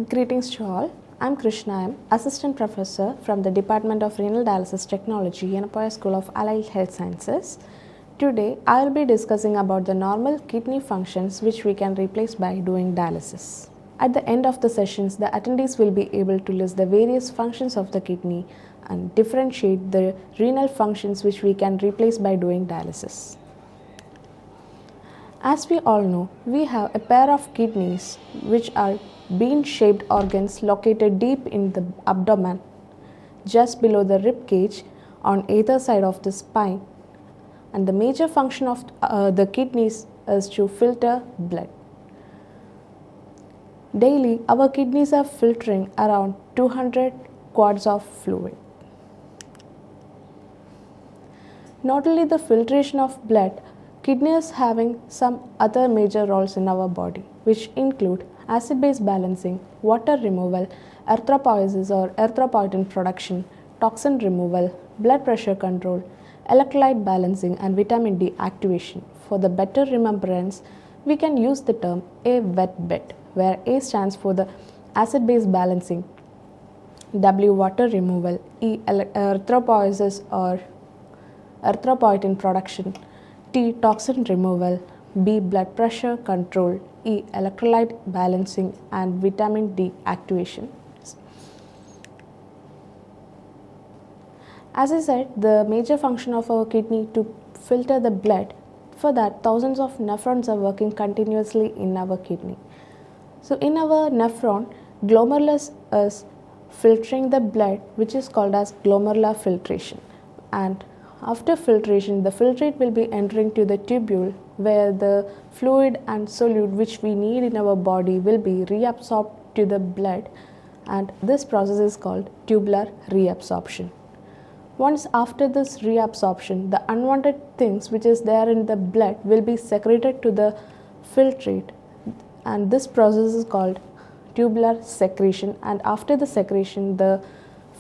Greetings to all. I'm Krishna M, Assistant Professor from the Department of Renal Dialysis Technology, Yenepoya School of Allied Health Sciences. Today, I will be discussing about the normal kidney functions which we can replace by doing dialysis. At the end of the sessions, the attendees will be able to list the various functions of the kidney and differentiate the renal functions which we can replace by doing dialysis. As we all know, we have a pair of kidneys which are bean-shaped organs located deep in the abdomen, just below the rib cage on either side of the spine. And the major function of the kidneys is to filter blood. Daily, our kidneys are filtering around 200 quarts of fluid. Not only the filtration of blood, kidneys having some other major roles in our body, which include acid-base balancing, water removal, erythropoiesis or erythropoietin production, toxin removal, blood pressure control, electrolyte balancing, and vitamin D activation. For the better remembrance, we can use the term A wet bed, where A stands for the acid-base balancing, W water removal, E erythropoiesis or erythropoietin production, T toxin removal, B blood pressure control, E electrolyte balancing, and vitamin D activation. As I said, the major function of our kidney to filter the blood. For that, thousands of nephrons are working continuously in our kidney. So in our nephron, glomerulus is filtering the blood, which is called as glomerular filtration. And after filtration, the filtrate will be entering to the tubule, where the fluid and solute which we need in our body will be reabsorbed to the blood, and this process is called tubular reabsorption. Once after this reabsorption, the unwanted things which is there in the blood will be secreted to the filtrate, and this process is called tubular secretion, and after the secretion, the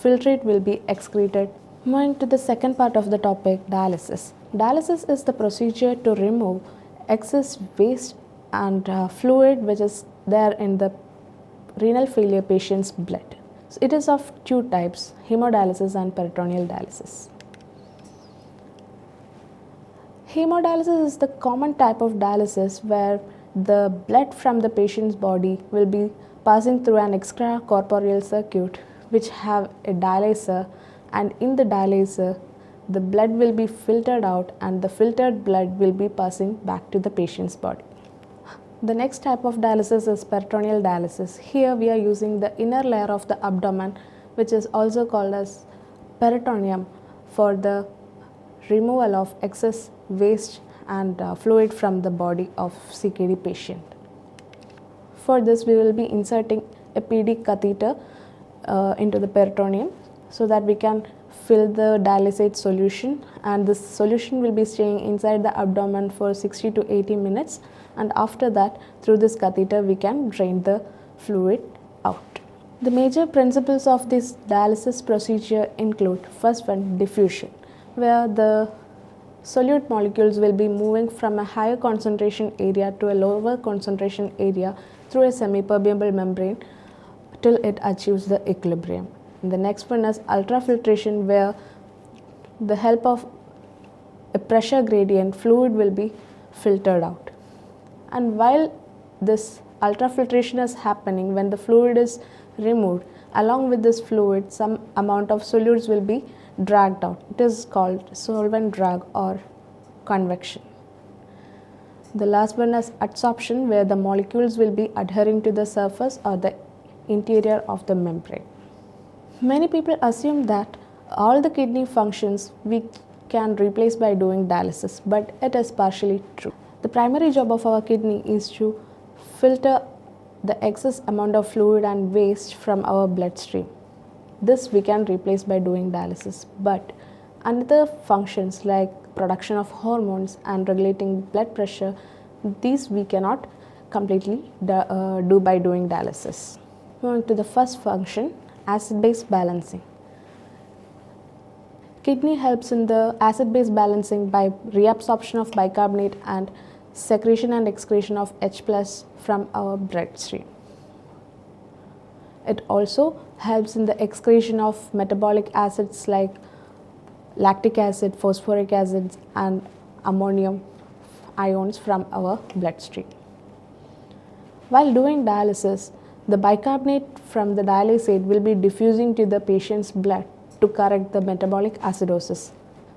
filtrate will be excreted. Moving to the second part of the topic, dialysis. Dialysis is the procedure to remove excess waste and fluid which is there in the renal failure patient's blood. So it is of two types, hemodialysis and peritoneal dialysis. Hemodialysis is the common type of dialysis where the blood from the patient's body will be passing through an extracorporeal circuit which have a dialyzer, and in the dialyzer, the blood will be filtered out and the filtered blood will be passing back to the patient's body. The next type of dialysis is peritoneal dialysis. Here we are using the inner layer of the abdomen, which is also called as peritoneum, for the removal of excess waste and fluid from the body of CKD patient. For this, we will be inserting a PD catheter into the peritoneum, so that we can fill the dialysate solution, and this solution will be staying inside the abdomen for 60 to 80 minutes, and after that, through this catheter we can drain the fluid out. The major principles of this dialysis procedure include: first one, diffusion, where the solute molecules will be moving from a higher concentration area to a lower concentration area through a semi-permeable membrane till it achieves the equilibrium. The next one is ultrafiltration, where the help of a pressure gradient fluid will be filtered out. And while this ultrafiltration is happening, when the fluid is removed, along with this fluid, some amount of solutes will be dragged out. It is called solvent drag or convection. The last one is adsorption, where the molecules will be adhering to the surface or the interior of the membrane. Many people assume that all the kidney functions we can replace by doing dialysis, but it is partially true. The primary job of our kidney is to filter the excess amount of fluid and waste from our bloodstream. This we can replace by doing dialysis, but another functions like production of hormones and regulating blood pressure, these we cannot completely do by doing dialysis. Moving to the first function, acid-base balancing. Kidney helps in the acid-base balancing by reabsorption of bicarbonate and secretion and excretion of H+ from our bloodstream. It also helps in the excretion of metabolic acids like lactic acid, phosphoric acid, and ammonium ions from our bloodstream. While doing dialysis, the bicarbonate from the dialysate will be diffusing to the patient's blood to correct the metabolic acidosis.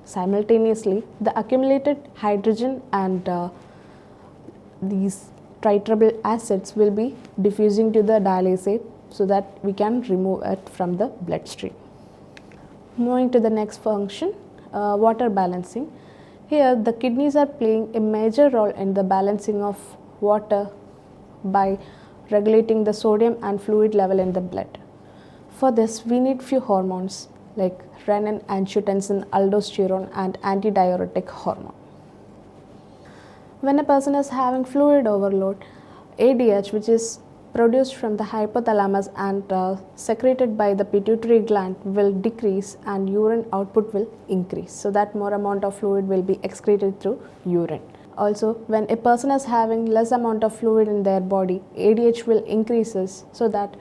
Simultaneously, the accumulated hydrogen and these tritable acids will be diffusing to the dialysate so that we can remove it from the bloodstream. Moving to the next function, water balancing. Here, the kidneys are playing a major role in the balancing of water by regulating the sodium and fluid level in the blood. For this, we need few hormones like renin, angiotensin, aldosterone, and antidiuretic hormone. When a person is having fluid overload, ADH, which is produced from the hypothalamus and secreted by the pituitary gland, will decrease and urine output will increase. So that more amount of fluid will be excreted through urine. Also, when a person is having less amount of fluid in their body, ADH will increases so that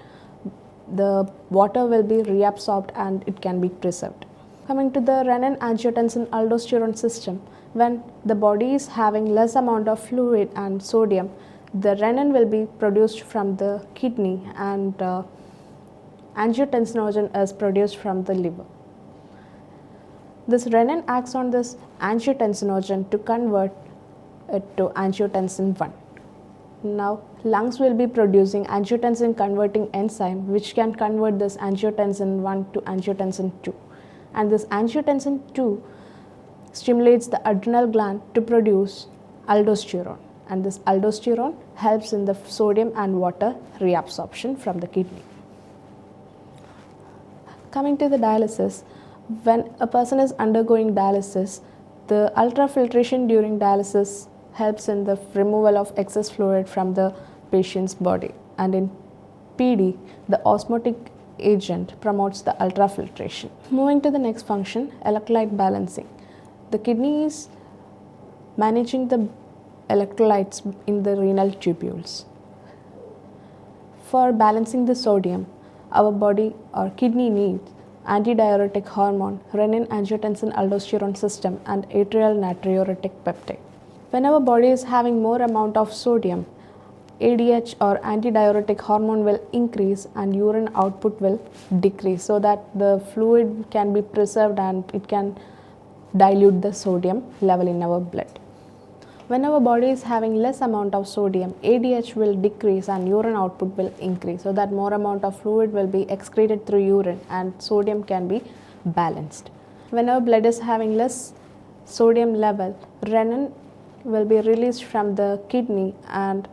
the water will be reabsorbed and it can be preserved. Coming to the renin, angiotensin, aldosterone system, when the body is having less amount of fluid and sodium, the renin will be produced from the kidney and angiotensinogen is produced from the liver. This renin acts on this angiotensinogen to convert it to angiotensin 1. Now, lungs will be producing angiotensin converting enzyme which can convert this angiotensin 1 to angiotensin 2. And this angiotensin 2 stimulates the adrenal gland to produce aldosterone. And this aldosterone helps in the sodium and water reabsorption from the kidney. Coming to the dialysis, when a person is undergoing dialysis, the ultrafiltration during dialysis helps in the removal of excess fluid from the patient's body. And in PD, the osmotic agent promotes the ultrafiltration. Moving to the next function, electrolyte balancing. The kidney is managing the electrolytes in the renal tubules. For balancing the sodium, our body or kidney needs antidiuretic hormone, renin, angiotensin, aldosterone system, and atrial natriuretic peptide. When our body is having more amount of sodium, ADH or antidiuretic hormone will increase and urine output will decrease so that the fluid can be preserved and it can dilute the sodium level in our blood. When our body is having less amount of sodium, ADH will decrease and urine output will increase so that more amount of fluid will be excreted through urine and sodium can be balanced. When our blood is having less sodium level, renin will be released from the kidney and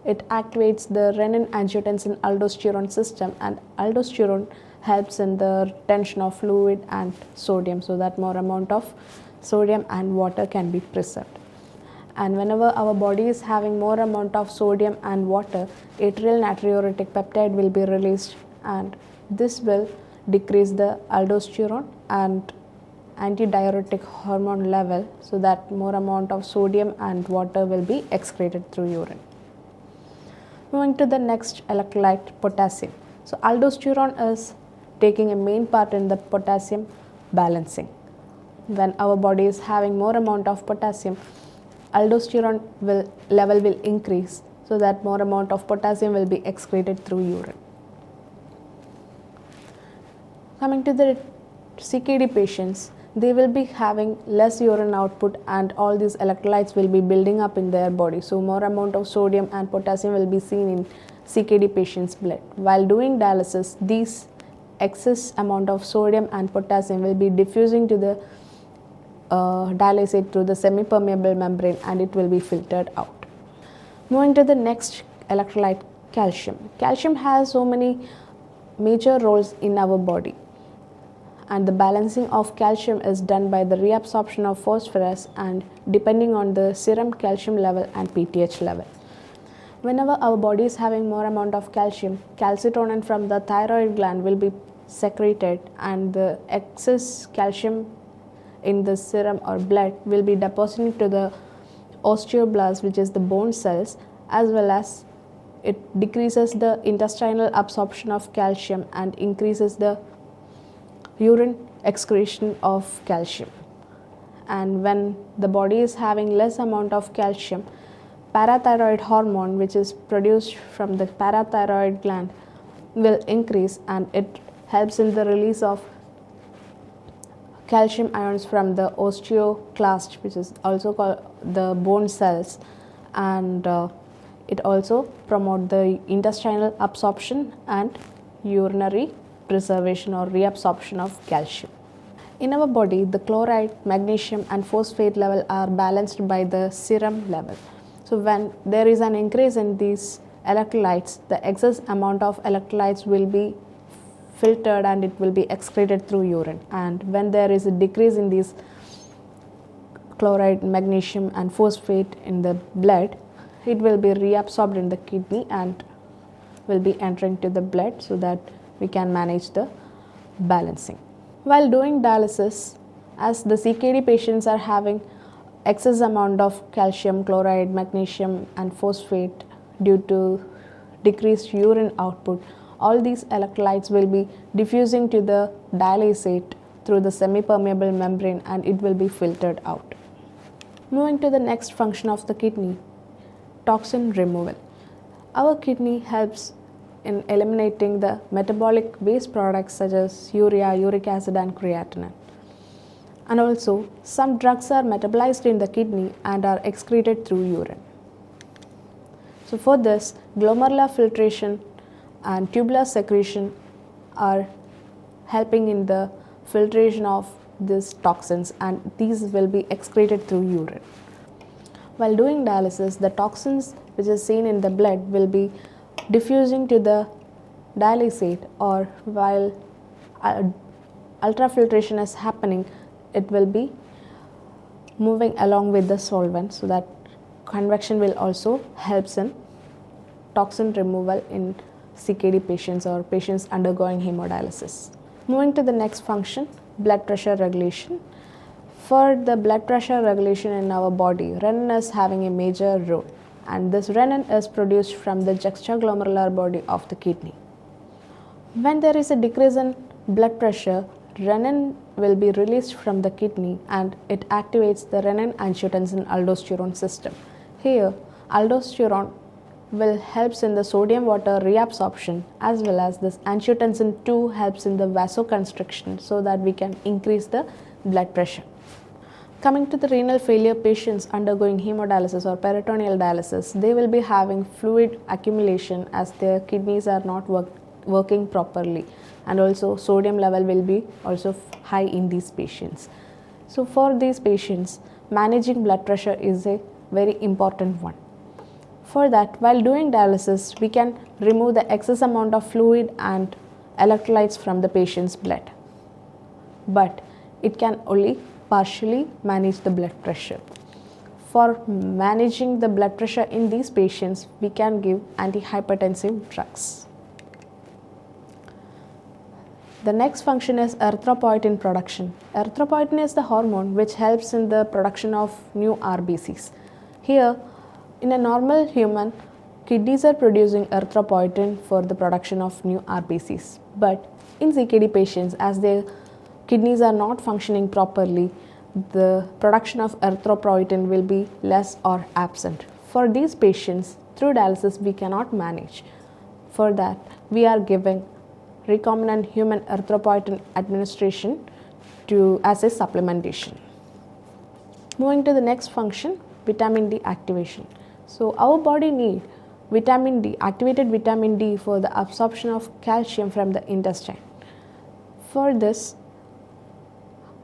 it activates the renin angiotensin aldosterone system, and aldosterone helps in the retention of fluid and sodium so that more amount of sodium and water can be preserved. And whenever our body is having more amount of sodium and water, atrial natriuretic peptide will be released and this will decrease the aldosterone and antidiuretic hormone level so that more amount of sodium and water will be excreted through urine. Moving to the next electrolyte, potassium. So aldosterone is taking a main part in the potassium balancing. When our body is having more amount of potassium, aldosterone level will increase so that more amount of potassium will be excreted through urine. Coming to the CKD patients, they will be having less urine output and all these electrolytes will be building up in their body. So more amount of sodium and potassium will be seen in CKD patients' blood. While doing dialysis, these excess amount of sodium and potassium will be diffusing to the dialysate through the semi-permeable membrane and it will be filtered out. Moving to the next electrolyte, calcium. Calcium has so many major roles in our body, and the balancing of calcium is done by the reabsorption of phosphorus and depending on the serum calcium level and PTH level. Whenever our body is having more amount of calcium, calcitonin from the thyroid gland will be secreted and the excess calcium in the serum or blood will be depositing to the osteoblasts, which is the bone cells, as well as it decreases the intestinal absorption of calcium and increases the urine excretion of calcium. And when the body is having less amount of calcium, parathyroid hormone, which is produced from the parathyroid gland, will increase, and it helps in the release of calcium ions from the osteoclast, which is also called the bone cells, and it also promotes the intestinal absorption and urinary preservation or reabsorption of calcium. In our body, the chloride, magnesium and phosphate level are balanced by the serum level. So when there is an increase in these electrolytes, the excess amount of electrolytes will be filtered and it will be excreted through urine. And when there is a decrease in these chloride, magnesium and phosphate in the blood, it will be reabsorbed in the kidney and will be entering to the blood, so that we can manage the balancing. While doing dialysis, as the CKD patients are having excess amount of calcium, chloride, magnesium and phosphate due to decreased urine output, all these electrolytes will be diffusing to the dialysate through the semi-permeable membrane and it will be filtered out. Moving to the next function of the kidney, toxin removal. Our kidney helps in eliminating the metabolic waste products such as urea, uric acid and creatinine. And also, some drugs are metabolized in the kidney and are excreted through urine. So for this, glomerular filtration and tubular secretion are helping in the filtration of these toxins, and these will be excreted through urine. While doing dialysis, the toxins which is seen in the blood will be diffusing to the dialysate, or while ultrafiltration is happening, it will be moving along with the solvent, so that convection will also helps in toxin removal in CKD patients or patients undergoing hemodialysis. Moving to the next function, blood pressure regulation. For the blood pressure regulation in our body, renin is having a major role, and this renin is produced from the juxtaglomerular body of the kidney. When there is a decrease in blood pressure, renin will be released from the kidney and it activates the renin-angiotensin-aldosterone system. Here, aldosterone will helps in the sodium water reabsorption, as well as this angiotensin 2 helps in the vasoconstriction, so that we can increase the blood pressure. Coming to the renal failure patients undergoing hemodialysis or peritoneal dialysis, they will be having fluid accumulation as their kidneys are not working properly, and also sodium level will be also high in these patients. So for these patients, managing blood pressure is a very important one. For that, while doing dialysis, we can remove the excess amount of fluid and electrolytes from the patient's blood, but it can only partially manage the blood pressure. For managing the blood pressure in these patients, we can give antihypertensive drugs. The next function is erythropoietin production. Erythropoietin is the hormone which helps in the production of new RBCs. Here, in a normal human, kidneys are producing erythropoietin for the production of new RBCs. But in CKD patients, as their kidneys are not functioning properly, the production of erythropoietin will be less or absent. For these patients, through dialysis, we cannot manage. For that, we are giving recombinant human erythropoietin administration as a supplementation. Moving to the next function, vitamin D activation. So our body needs vitamin D, activated vitamin D, for the absorption of calcium from the intestine. For this,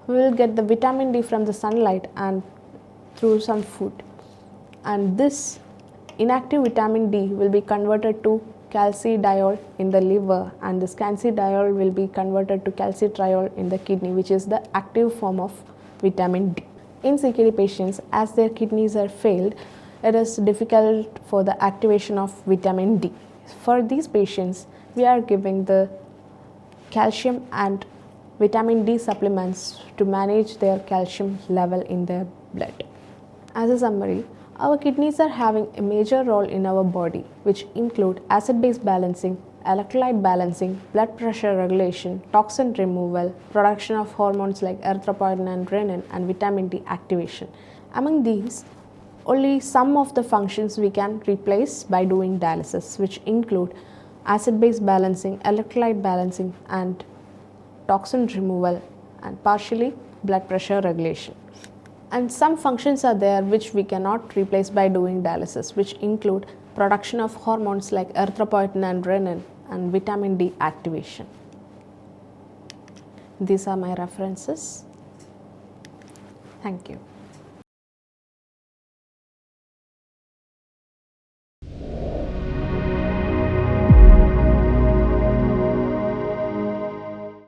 we will get the vitamin D from the sunlight and through some food, and this inactive vitamin D will be converted to calcidiol in the liver, and this calcidiol will be converted to calcitriol in the kidney, which is the active form of vitamin D. In CKD patients, as their kidneys are failed, it is difficult for the activation of vitamin D. For these patients, we are giving the calcium and vitamin D supplements to manage their calcium level in their blood. As a summary, Our kidneys are having a major role in our body, which include acid-base balancing, electrolyte balancing, blood pressure regulation, toxin removal, production of hormones like erythropoietin and renin, and vitamin D activation. Among these, only some of the functions we can replace by doing dialysis, which include acid-base balancing, electrolyte balancing, and toxin removal, and partially blood pressure regulation. And some functions are there which we cannot replace by doing dialysis, which include production of hormones like erythropoietin and renin, and vitamin D activation. These are my references. Thank you.